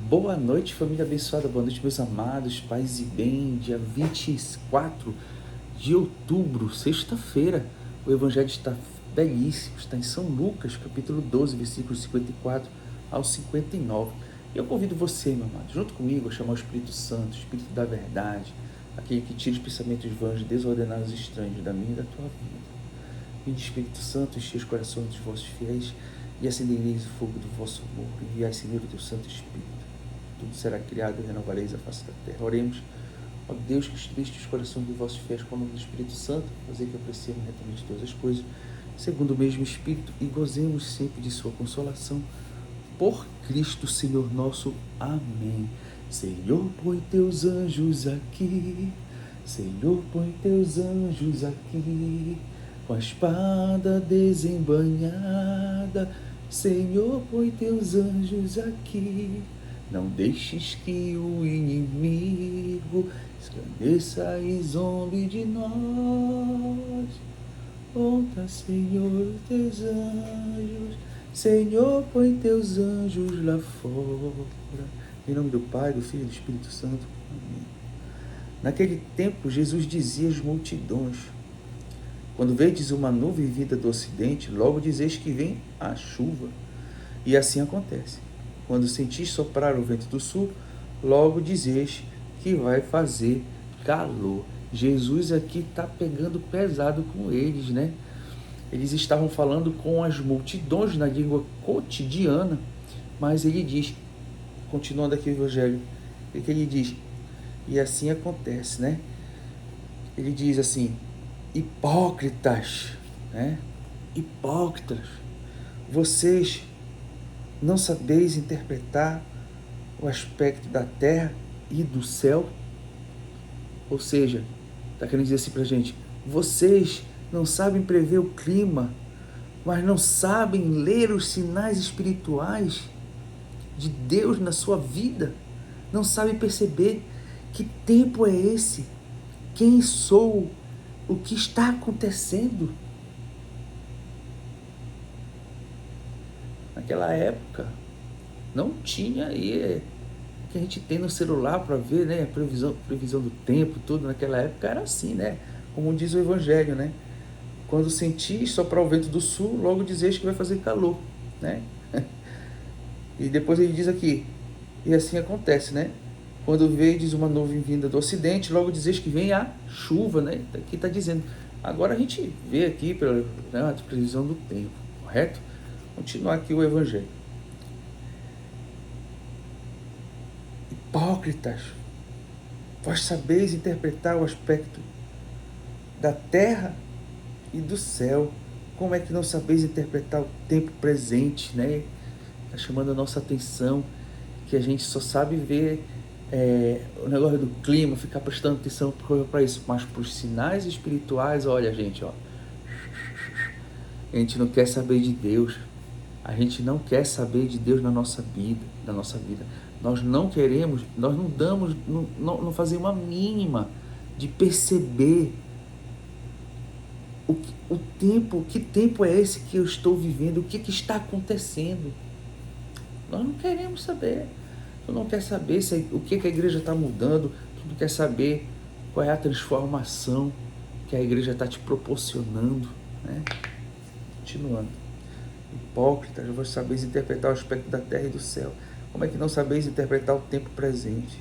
Boa noite, família abençoada, boa noite, meus amados, paz e bem, dia 24 de outubro, sexta-feira. O evangelho está belíssimo, está em São Lucas, capítulo 12, versículos 54 ao 59. E eu convido você, meu amado, junto comigo, a chamar o Espírito Santo, o Espírito da verdade, aquele que tira os pensamentos vãos e desordenados estranhos da minha e da tua vida. Vinde, Espírito Santo, enche os corações dos vossos fiéis e acendereis o fogo do vosso amor. Enviai, Senhor, o teu Santo Espírito. Tudo será criado e renovareis a face da terra. Oremos. Ó Deus, que instruíste os corações dos vossos fiéis com o nome do Espírito Santo, fazer que apreciemos retamente todas as coisas, segundo o mesmo Espírito, e gozemos sempre de sua consolação. Por Cristo, Senhor nosso. Amém. Senhor, põe teus anjos aqui. Senhor, põe teus anjos aqui. Com a espada desembanhada. Senhor, põe teus anjos aqui. Não deixes que o inimigo escarneça e zombe de nós. Conta, Senhor, os teus anjos. Senhor, põe teus anjos lá fora. Em nome do Pai, do Filho e do Espírito Santo. Amém. Naquele tempo, Jesus dizia às multidões: quando vedes uma nuvem vinda do ocidente, logo dizeis que vem a chuva. E assim acontece. Quando sentis soprar o vento do sul, logo dizeis que vai fazer calor. Jesus aqui está pegando pesado com eles, né? Eles estavam falando com as multidões na língua cotidiana, mas ele diz, continuando aqui o evangelho, o que ele diz? E assim acontece, né? Ele diz assim: hipócritas, né? Hipócritas, vocês não sabeis interpretar o aspecto da terra e do céu? Ou seja, está querendo dizer assim para a gente: vocês não sabem prever o clima, mas não sabem ler os sinais espirituais de Deus na sua vida? Não sabem perceber que tempo é esse? Quem sou? O que está acontecendo? Naquela época, não tinha aí que a gente tem no celular para ver, né? Previsão do tempo, tudo naquela época era assim, né? Como diz o Evangelho, né? Quando sentis soprar o vento do sul, logo dizeis que vai fazer calor, né? E depois ele diz aqui, e assim acontece, né? Quando vedes uma nuvem vinda do ocidente, logo dizeis que vem a chuva, né? Aqui está dizendo. Agora a gente vê aqui pela, né, a previsão do tempo, correto? Continuar aqui o Evangelho. Hipócritas, vós sabeis interpretar o aspecto da terra e do céu. Como é que não sabeis interpretar o tempo presente, né? Está chamando a nossa atenção, que a gente só sabe ver o negócio do clima, ficar prestando atenção para isso, mas para os sinais espirituais, olha, gente, ó, a gente não quer saber de Deus. A gente não quer saber de Deus na nossa vida, Nós não queremos, nós não damos, não fazemos uma mínima de perceber o tempo, que tempo é esse que eu estou vivendo, o que está acontecendo. Nós não queremos saber. Tu não quer saber o que a igreja está mudando, tu não quer saber qual é a transformação que a igreja está te proporcionando, né? Continuando. Hipócritas, vós sabeis interpretar o aspecto da terra e do céu. Como é que não sabeis interpretar o tempo presente?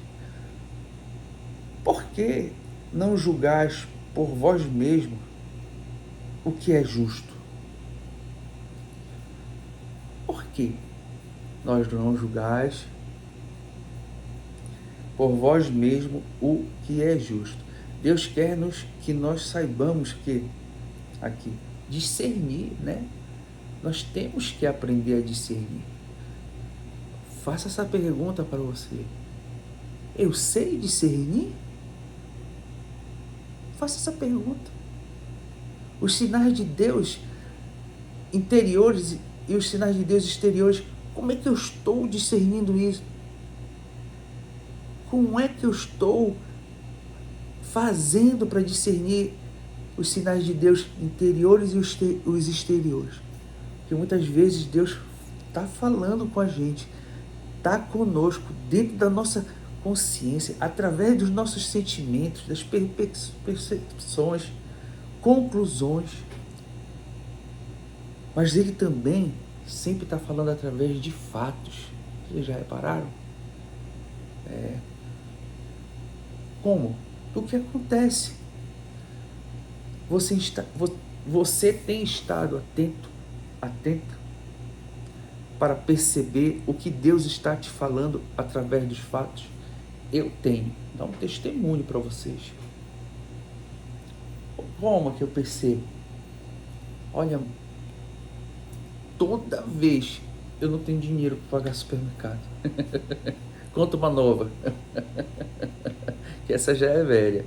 Por que não julgais por vós mesmos o que é justo? Por que nós não julgais por vós mesmo o que é justo? Deus quer que nós saibamos que, aqui, discernir, né? Nós temos que aprender a discernir. Faça essa pergunta para você. Eu sei discernir? Faça essa pergunta. Os sinais de Deus interiores e os sinais de Deus exteriores, como é que eu estou discernindo isso? Como é que eu estou fazendo para discernir os sinais de Deus interiores e os exteriores? Porque muitas vezes Deus está falando com a gente, está conosco dentro da nossa consciência, através dos nossos sentimentos, das percepções, conclusões. Mas Ele também sempre está falando através de fatos. Vocês já repararam? Como? O que acontece? Você tem estado atento para perceber o que Deus está te falando através dos fatos? Eu tenho. Dá um testemunho para vocês. Como que eu percebo? Olha, toda vez eu não tenho dinheiro para pagar supermercado. Conta uma nova. Que essa já é velha.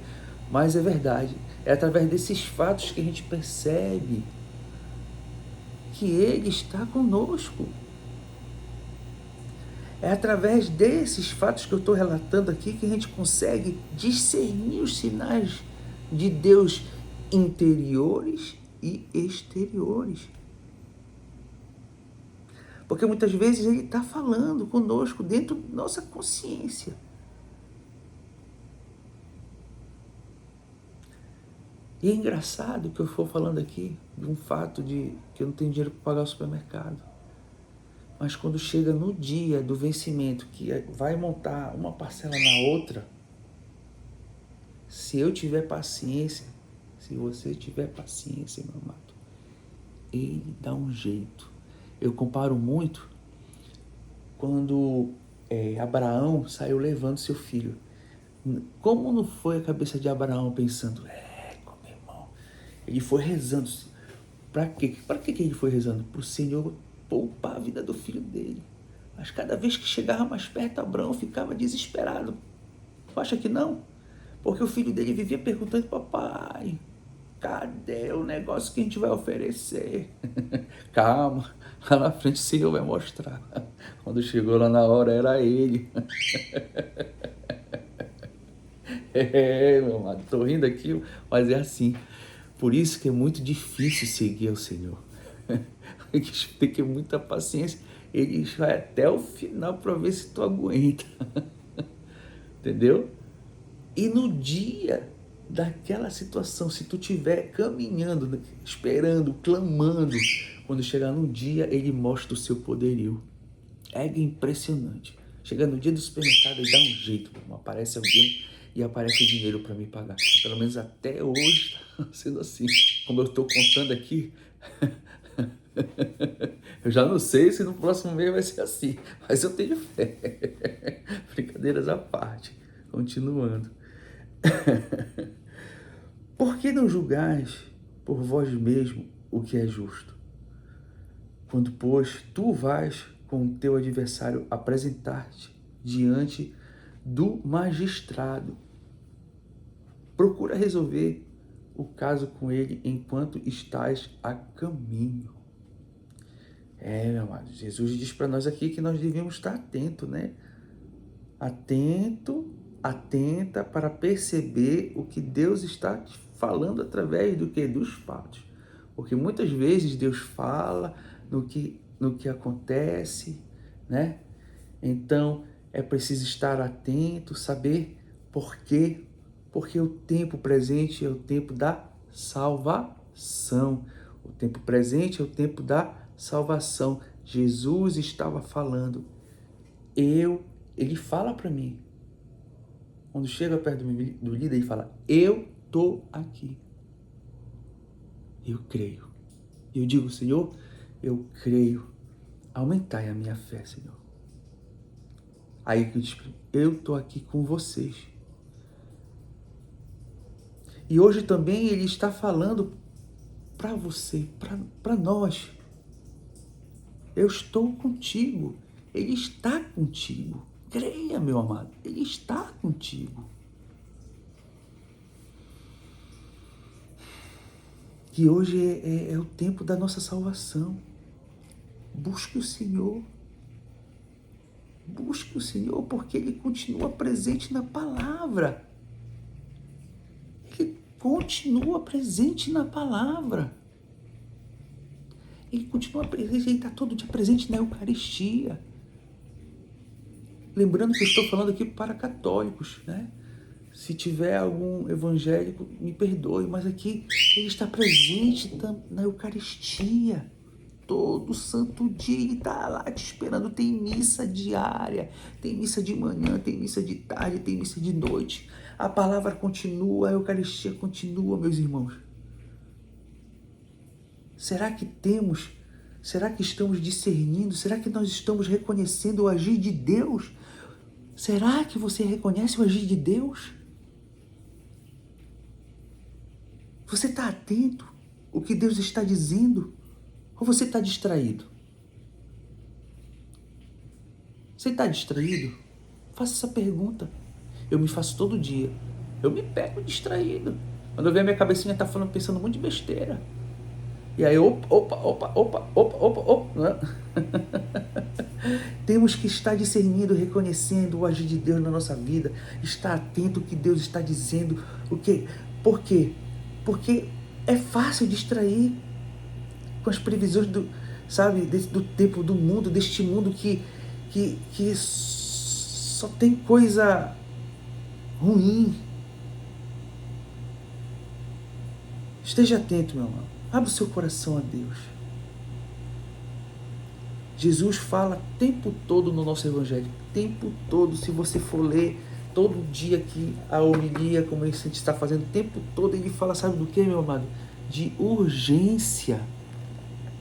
Mas é verdade. É através desses fatos que a gente percebe que Ele está conosco. É através desses fatos que eu estou relatando aqui que a gente consegue discernir os sinais de Deus interiores e exteriores. Porque muitas vezes Ele está falando conosco dentro da nossa consciência. E é engraçado que eu for falando aqui de um fato de que eu não tenho dinheiro para pagar o supermercado. Mas quando chega no dia do vencimento, que vai montar uma parcela na outra, se eu tiver paciência, se você tiver paciência, meu amado, Ele dá um jeito. Eu comparo muito quando Abraão saiu levando seu filho. Como não foi a cabeça de Abraão pensando, meu irmão, ele foi rezando. Para quê? Para que ele foi rezando? Para o Senhor poupar a vida do filho dele. Mas cada vez que chegava mais perto, Abraão ficava desesperado. Tu acha que não? Porque o filho dele vivia perguntando, papai, cadê o negócio que a gente vai oferecer? Calma, lá na frente o Senhor vai mostrar. Quando chegou lá na hora, era ele. Meu amado, tô rindo aqui, mas é assim. Por isso que é muito difícil seguir ao Senhor. Tem que ter muita paciência. Ele vai até o final para ver se tu aguenta. Entendeu? E no dia daquela situação, se tu estiver caminhando, esperando, clamando, quando chegar no dia, Ele mostra o seu poderio. É impressionante. Chega no dia do supermercado e dá um jeito, aparece alguém e aparece o dinheiro para me pagar. Pelo menos até hoje está sendo assim. Como eu estou contando aqui, eu já não sei se no próximo mês vai ser assim, mas eu tenho fé. Brincadeiras à parte. Continuando. Por que não julgais por vós mesmo o que é justo? Quando, pois, tu vais com o teu adversário apresentar-te diante do magistrado, procura resolver o caso com ele enquanto estás a caminho. Meu amado, Jesus diz para nós aqui que nós devemos estar atento, né? Atenta para perceber o que Deus está falando através do que? Dos fatos. Porque muitas vezes Deus fala no que acontece, né? Então é preciso estar atento, saber por quê. Porque o tempo presente é o tempo da salvação. O tempo presente é o tempo da salvação. Jesus estava falando. Ele fala para mim. Quando chega perto do líder, ele fala, eu estou aqui. Eu creio. Eu digo, Senhor, eu creio. Aumentai a minha fé, Senhor. Aí que eu digo, eu estou aqui com vocês. E hoje também Ele está falando para você, para nós. Eu estou contigo. Ele está contigo. Creia, meu amado. Ele está contigo. E hoje é o tempo da nossa salvação. Busque o Senhor. Busque o Senhor porque Ele continua presente na palavra. Ele continua presente na palavra. Ele continua presente, Ele está todo dia presente na Eucaristia. Lembrando que eu estou falando aqui para católicos, né? Se tiver algum evangélico, me perdoe, mas aqui ele está presente na Eucaristia. Todo santo dia ele está lá te esperando. Tem missa diária, tem missa de manhã, tem missa de tarde, tem missa de noite. A palavra continua, a Eucaristia continua, meus irmãos. Será que estamos discernindo? Será que nós estamos reconhecendo o agir de Deus? Será que você reconhece o agir de Deus? Você está atento ao que Deus está dizendo? Ou você está distraído? Você está distraído? Faça essa pergunta. Eu me faço todo dia. Eu me pego distraído. Quando eu vejo a minha cabecinha tá falando, pensando um monte de besteira. E aí, opa. Temos que estar discernindo, reconhecendo o agir de Deus na nossa vida. Estar atento ao que Deus está dizendo. O quê? Por quê? Porque é fácil distrair com as previsões do tempo, do mundo, deste mundo que só tem coisa ruim. Esteja atento, meu irmão. Abra o seu coração a Deus. Jesus fala o tempo todo no nosso evangelho. O tempo todo, se você for ler todo dia aqui a homilia, como a gente está fazendo, o tempo todo ele fala, sabe do que, meu amado? De urgência.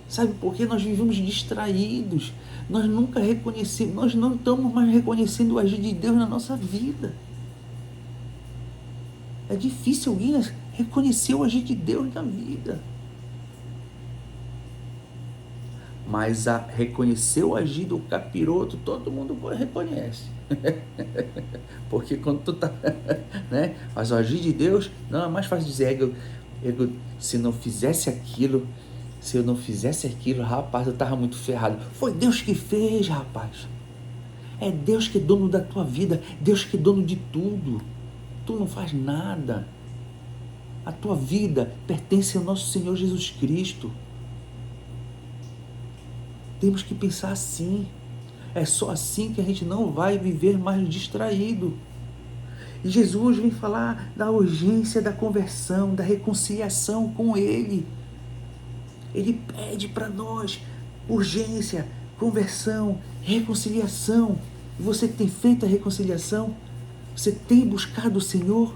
Sabe por quê? Nós vivemos distraídos. Nós nunca reconhecemos, nós não estamos mais reconhecendo o agir de Deus na nossa vida. É difícil alguém reconhecer o agir de Deus na vida. Mas reconhecer o agir do capiroto, todo mundo reconhece. Porque quando tu tá, né? Mas o agir de Deus, não é mais fácil dizer, se eu não fizesse aquilo, rapaz, eu tava muito ferrado. Foi Deus que fez, rapaz. É Deus que é dono da tua vida, Deus que é dono de tudo. Tu não faz nada. A tua vida pertence ao nosso Senhor Jesus Cristo. Temos que pensar assim. É só assim que a gente não vai viver mais distraído. E Jesus vem falar da urgência da conversão, da reconciliação com Ele. Ele pede para nós urgência, conversão, reconciliação. E você tem feito a reconciliação? Você tem buscado o Senhor?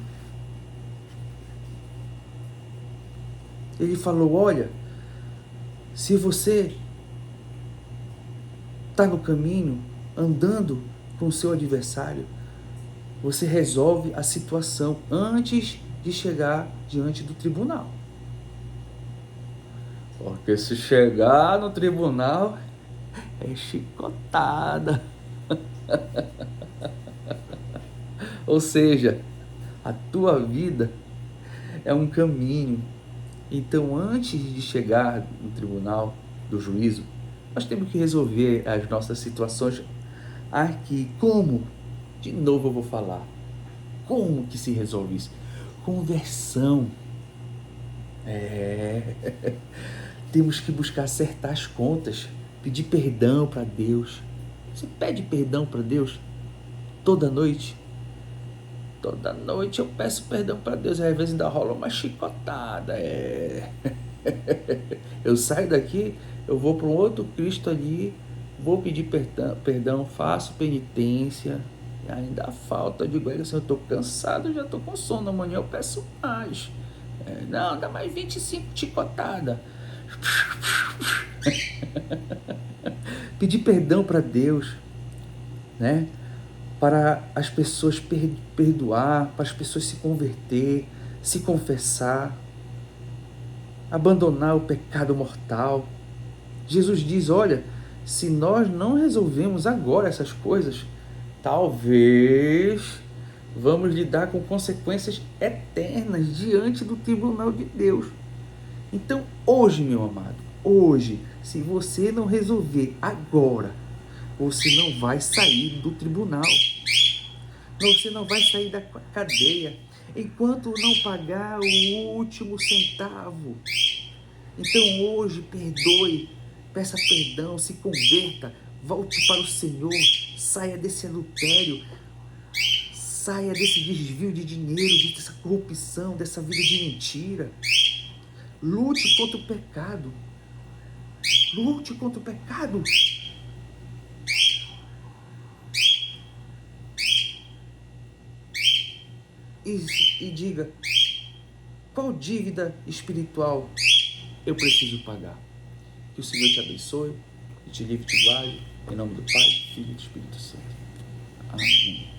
Ele falou, olha, se você está no caminho, andando com o seu adversário, você resolve a situação antes de chegar diante do tribunal. Porque se chegar no tribunal, é chicotada. Ou seja, a tua vida é um caminho. Então, antes de chegar no tribunal do juízo, nós temos que resolver as nossas situações aqui. Como? De novo eu vou falar. Como que se resolve isso? Conversão. Temos que buscar acertar as contas, pedir perdão para Deus. Você pede perdão para Deus toda noite? Toda noite eu peço perdão para Deus, às vezes ainda rola uma chicotada. Eu saio daqui, eu vou para um outro Cristo ali, vou pedir perdão, faço penitência, e ainda falta. Eu digo, assim, eu estou cansado, já estou com sono, amanhã eu peço mais. Não, dá mais 25 chicotadas. Pedir perdão para Deus, né? Para as pessoas perdoar, para as pessoas se converter, se confessar, abandonar o pecado mortal. Jesus diz, olha, se nós não resolvemos agora essas coisas, talvez vamos lidar com consequências eternas diante do tribunal de Deus. Então, hoje, meu amado, hoje, se você não resolver agora, você não vai sair do tribunal. Você não vai sair da cadeia enquanto não pagar o último centavo. Então hoje perdoe, peça perdão, se converta, Volte para o Senhor, saia desse adultério, saia desse desvio de dinheiro, dessa corrupção, dessa vida de mentira. Lute contra o pecado. Lute contra o pecado. E diga, qual dívida espiritual eu preciso pagar? Que o Senhor te abençoe, e te livre e te guarde, em nome do Pai, do Filho e do Espírito Santo. Amém.